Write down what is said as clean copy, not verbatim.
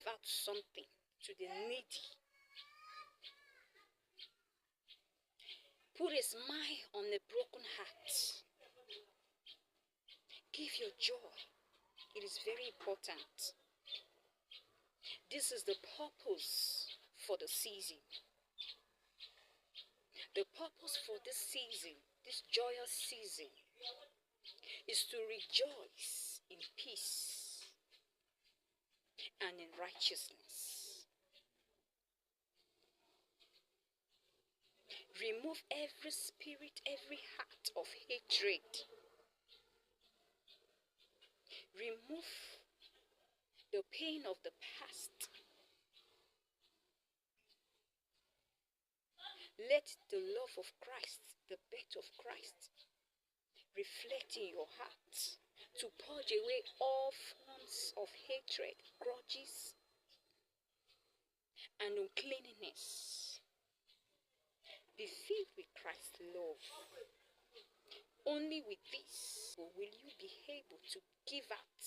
give out something to the needy. Put a smile on a broken heart. Give your joy. It is very important. This is the purpose for the season. The purpose for this season, this joyous season, is to rejoice in peace and in righteousness. Remove every spirit, every heart of hatred. Remove the pain of the past. Let the love of Christ, the birth of Christ, reflect in your heart to purge away all forms of hatred, grudges, and uncleanness. Be filled with Christ's love. Only with this will you be able to give out